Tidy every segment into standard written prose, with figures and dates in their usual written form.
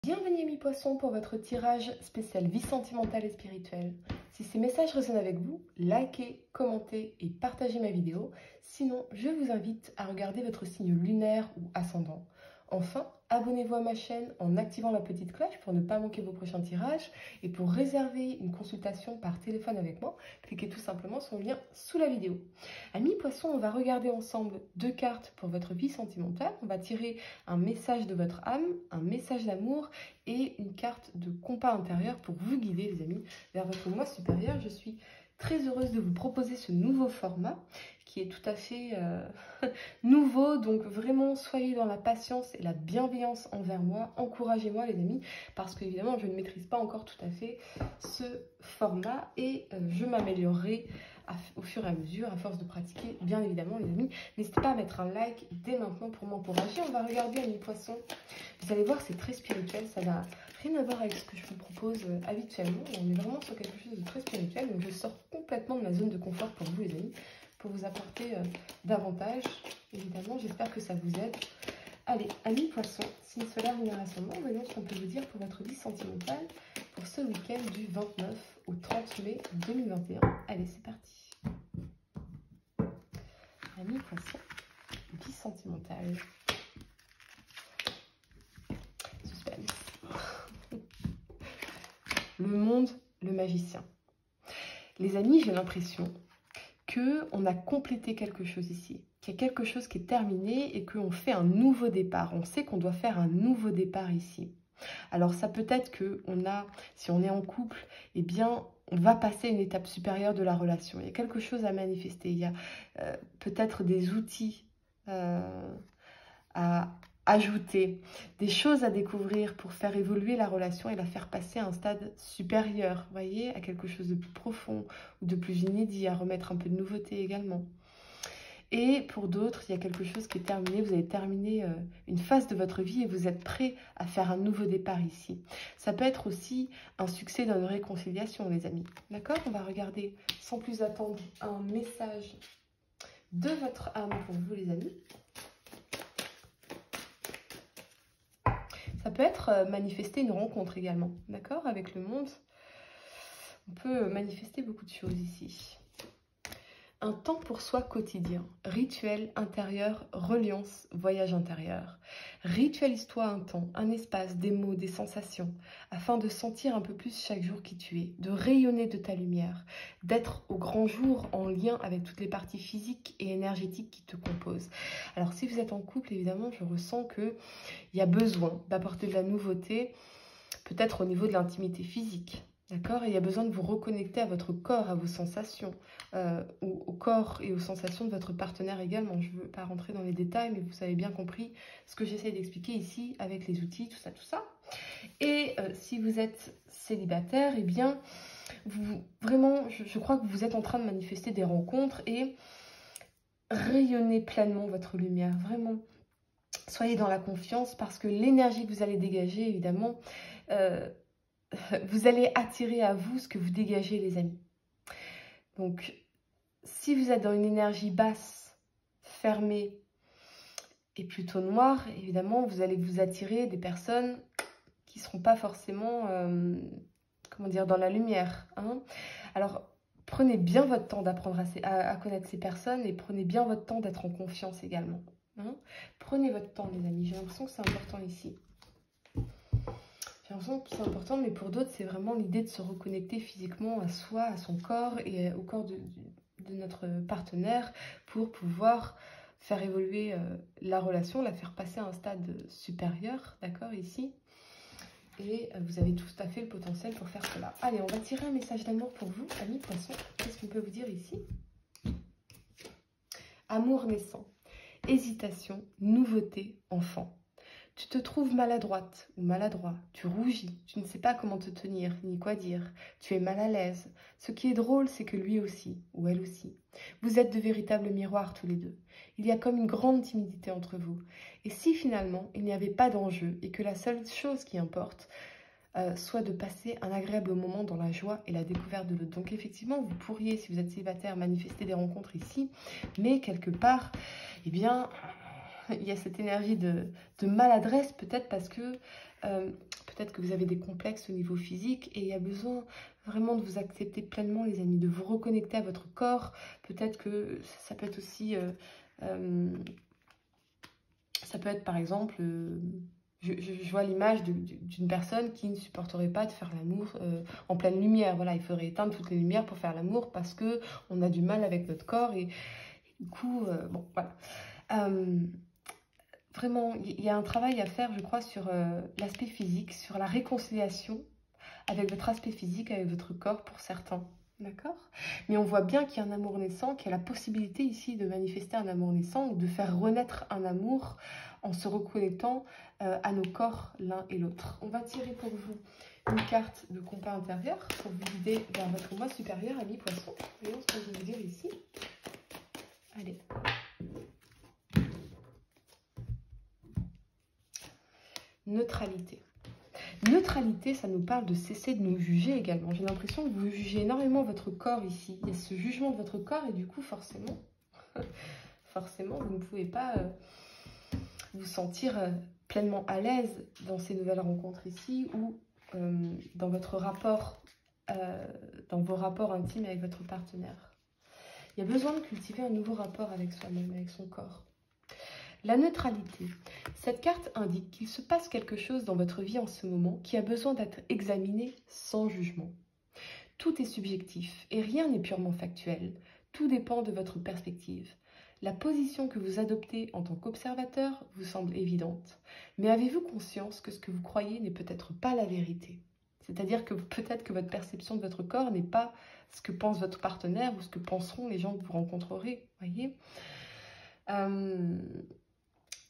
Bienvenue mes poissons pour votre tirage spécial vie sentimentale et spirituelle. Si ces messages résonnent avec vous, likez, commentez et partagez ma vidéo. Sinon, je vous invite à regarder votre signe lunaire ou ascendant. Enfin, abonnez-vous à ma chaîne en activant la petite cloche pour ne pas manquer vos prochains tirages. Et pour réserver une consultation par téléphone avec moi, cliquez tout simplement sur le lien sous la vidéo. Amis poissons, on va regarder ensemble 2 cartes pour votre vie sentimentale. On va tirer un message de votre âme, un message d'amour et une carte de compas intérieur pour vous guider, les amis, vers votre moi supérieur. Je suis très heureuse de vous proposer ce nouveau format qui est tout à fait nouveau. Donc vraiment, soyez dans la patience et la bienveillance envers moi. Encouragez-moi, les amis, parce que évidemment, je ne maîtrise pas encore tout à fait ce format et je m'améliorerai au fur et à mesure, à force de pratiquer, bien évidemment, les amis. N'hésitez pas à mettre un like dès maintenant pour m'encourager. On va regarder, amis poissons. Vous allez voir, c'est très spirituel. Ça n'a rien à voir avec ce que je vous propose habituellement. On est vraiment sur quelque chose de très spirituel. Donc, je sors complètement de ma zone de confort pour vous, les amis, pour vous apporter davantage. Évidemment, j'espère que ça vous aide. Allez, amis poissons, signe solaire, lunaire, voyons ce qu'on peut vous dire pour votre vie sentimentale pour ce week-end du 29 au 30 mai 2021. Allez, c'est parti. Amis poissons, vie sentimentale. Suspense. Le monde, le magicien. Les amis, j'ai l'impression qu'on a complété quelque chose ici, qu'il y a quelque chose qui est terminé et qu'on fait un nouveau départ. On sait qu'on doit faire un nouveau départ ici. Alors ça peut être que si on est en couple, eh bien on va passer une étape supérieure de la relation. Il y a quelque chose à manifester, il y a peut-être des outils à ajouter, des choses à découvrir pour faire évoluer la relation et la faire passer à un stade supérieur, vous voyez, à quelque chose de plus profond ou de plus inédit, à remettre un peu de nouveauté également. Et pour d'autres, il y a quelque chose qui est terminé. Vous avez terminé une phase de votre vie et vous êtes prêt à faire un nouveau départ ici. Ça peut être aussi un succès dans une réconciliation, les amis. D'accord? On va regarder sans plus attendre un message de votre âme pour vous, les amis. Ça peut être manifester une rencontre également, d'accord? Avec le monde, on peut manifester beaucoup de choses ici. Un temps pour soi quotidien, rituel intérieur, reliance, voyage intérieur. Ritualise-toi un temps, un espace, des mots, des sensations, afin de sentir un peu plus chaque jour qui tu es, de rayonner de ta lumière, d'être au grand jour en lien avec toutes les parties physiques et énergétiques qui te composent. Alors si vous êtes en couple, évidemment, je ressens qu'il y a besoin d'apporter de la nouveauté, peut-être au niveau de l'intimité physique. D'accord? Et il y a besoin de vous reconnecter à votre corps, à vos sensations, au corps et aux sensations de votre partenaire également. Je ne veux pas rentrer dans les détails, mais vous avez bien compris ce que j'essaie d'expliquer ici avec les outils, tout ça, tout ça. Et si vous êtes célibataire, eh bien, vraiment, je crois que vous êtes en train de manifester des rencontres et rayonnez pleinement votre lumière, vraiment. Soyez dans la confiance parce que l'énergie que vous allez dégager, évidemment, vous allez attirer à vous ce que vous dégagez, les amis. Donc, si vous êtes dans une énergie basse, fermée et plutôt noire, évidemment, vous allez vous attirer des personnes qui ne seront pas forcément, comment dire, dans la lumière. Hein. Alors, prenez bien votre temps d'apprendre à connaître ces personnes et prenez bien votre temps d'être en confiance également. Hein. Prenez votre temps, les amis. J'ai l'impression que c'est important ici. J'ai l'impression que c'est important, mais pour d'autres, c'est vraiment l'idée de se reconnecter physiquement à soi, à son corps et au corps de notre partenaire pour pouvoir faire évoluer la relation, la faire passer à un stade supérieur, d'accord, ici. Et vous avez tout à fait le potentiel pour faire cela. Allez, on va tirer un message d'amour pour vous, amis poissons. Qu'est-ce qu'on peut vous dire ici? Amour naissant, hésitation, nouveauté, enfant. Tu te trouves maladroite ou maladroit, tu rougis, tu ne sais pas comment te tenir ni quoi dire, tu es mal à l'aise. Ce qui est drôle, c'est que lui aussi, ou elle aussi, vous êtes de véritables miroirs tous les deux. Il y a comme une grande timidité entre vous. Et si finalement, il n'y avait pas d'enjeu et que la seule chose qui importe soit de passer un agréable moment dans la joie et la découverte de l'autre. Donc effectivement, vous pourriez, si vous êtes célibataire, manifester des rencontres ici, mais quelque part, eh bien, il y a cette énergie de maladresse, peut-être parce que Peut-être que vous avez des complexes au niveau physique et il y a besoin vraiment de vous accepter pleinement, les amis, de vous reconnecter à votre corps. Peut-être que ça peut être aussi... ça peut être par exemple... je vois l'image d'une personne qui ne supporterait pas de faire l'amour en pleine lumière. Voilà, il faudrait éteindre toutes les lumières pour faire l'amour parce qu'on a du mal avec notre corps. Et du coup, bon, voilà. Vraiment, il y a un travail à faire, je crois, sur l'aspect physique, sur la réconciliation avec votre aspect physique, avec votre corps pour certains. D'accord? Mais on voit bien qu'il y a un amour naissant, qu'il y a la possibilité ici de manifester un amour naissant ou de faire renaître un amour en se reconnectant à nos corps l'un et l'autre. On va tirer pour vous une carte de compas intérieur pour vous guider vers votre moi supérieur, ami poisson. Voyons ce qu'on veut vous dire ici. Allez. Neutralité. Neutralité, ça nous parle de cesser de nous juger également. J'ai l'impression que vous jugez énormément votre corps ici. Il y a ce jugement de votre corps et du coup, forcément, vous ne pouvez pas vous sentir pleinement à l'aise dans ces nouvelles rencontres ici ou dans votre rapport, dans vos rapports intimes avec votre partenaire. Il y a besoin de cultiver un nouveau rapport avec soi-même, avec son corps. La neutralité. Cette carte indique qu'il se passe quelque chose dans votre vie en ce moment qui a besoin d'être examiné sans jugement. Tout est subjectif et rien n'est purement factuel. Tout dépend de votre perspective. La position que vous adoptez en tant qu'observateur vous semble évidente. Mais avez-vous conscience que ce que vous croyez n'est peut-être pas la vérité? C'est-à-dire que peut-être que votre perception de votre corps n'est pas ce que pense votre partenaire ou ce que penseront les gens que vous rencontrerez. Voyez.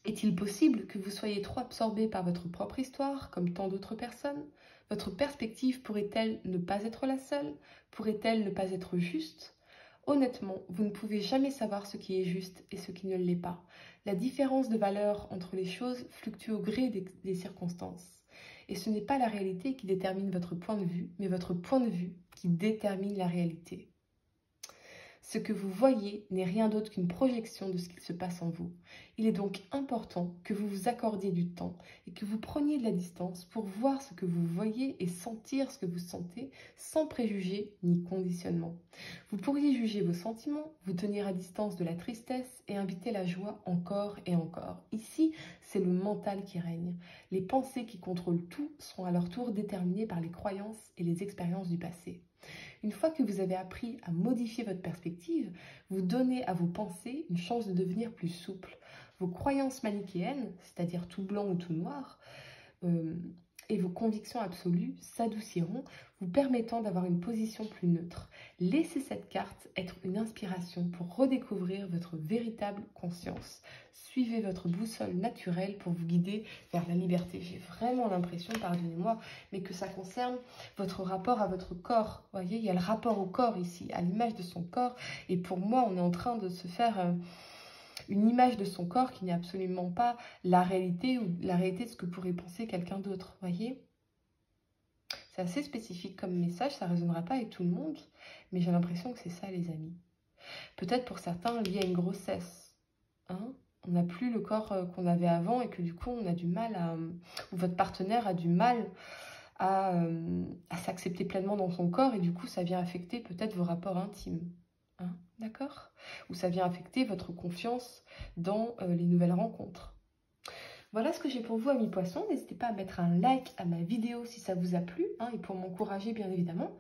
Est-il possible que vous soyez trop absorbé par votre propre histoire, comme tant d'autres personnes? Votre perspective pourrait-elle ne pas être la seule? Pourrait-elle ne pas être juste? Honnêtement, vous ne pouvez jamais savoir ce qui est juste et ce qui ne l'est pas. La différence de valeur entre les choses fluctue au gré des circonstances. Et ce n'est pas la réalité qui détermine votre point de vue, mais votre point de vue qui détermine la réalité. Ce que vous voyez n'est rien d'autre qu'une projection de ce qu'il se passe en vous. Il est donc important que vous vous accordiez du temps et que vous preniez de la distance pour voir ce que vous voyez et sentir ce que vous sentez sans préjugés ni conditionnement. Vous pourriez juger vos sentiments, vous tenir à distance de la tristesse et inviter la joie encore et encore. Ici, c'est le mental qui règne. Les pensées qui contrôlent tout sont à leur tour déterminées par les croyances et les expériences du passé. Une fois que vous avez appris à modifier votre perspective, vous donnez à vos pensées une chance de devenir plus souples. Vos croyances manichéennes, c'est-à-dire tout blanc ou tout noir, et vos convictions absolues s'adouciront, vous permettant d'avoir une position plus neutre. Laissez cette carte être une inspiration pour redécouvrir votre véritable conscience. Suivez votre boussole naturelle pour vous guider vers la liberté. J'ai vraiment l'impression, pardonnez-moi, mais que ça concerne votre rapport à votre corps. Vous voyez, il y a le rapport au corps ici, à l'image de son corps. Et pour moi, on est en train de se faire une image de son corps qui n'est absolument pas la réalité ou la réalité de ce que pourrait penser quelqu'un d'autre. Vous voyez ? C'est assez spécifique comme message, ça ne résonnera pas avec tout le monde, mais j'ai l'impression que c'est ça, les amis. Peut-être pour certains lié à une grossesse. Hein, on n'a plus le corps qu'on avait avant et que du coup, on a du mal à... ou votre partenaire a du mal à s'accepter pleinement dans son corps et du coup, ça vient affecter peut-être vos rapports intimes. Hein, d'accord? Ou ça vient affecter votre confiance dans les nouvelles rencontres. Voilà ce que j'ai pour vous, amis poissons. N'hésitez pas à mettre un like à ma vidéo si ça vous a plu, hein, et pour m'encourager, bien évidemment.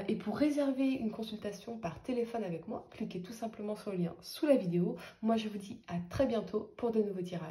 Et pour réserver une consultation par téléphone avec moi, cliquez tout simplement sur le lien sous la vidéo. Moi, je vous dis à très bientôt pour de nouveaux tirages.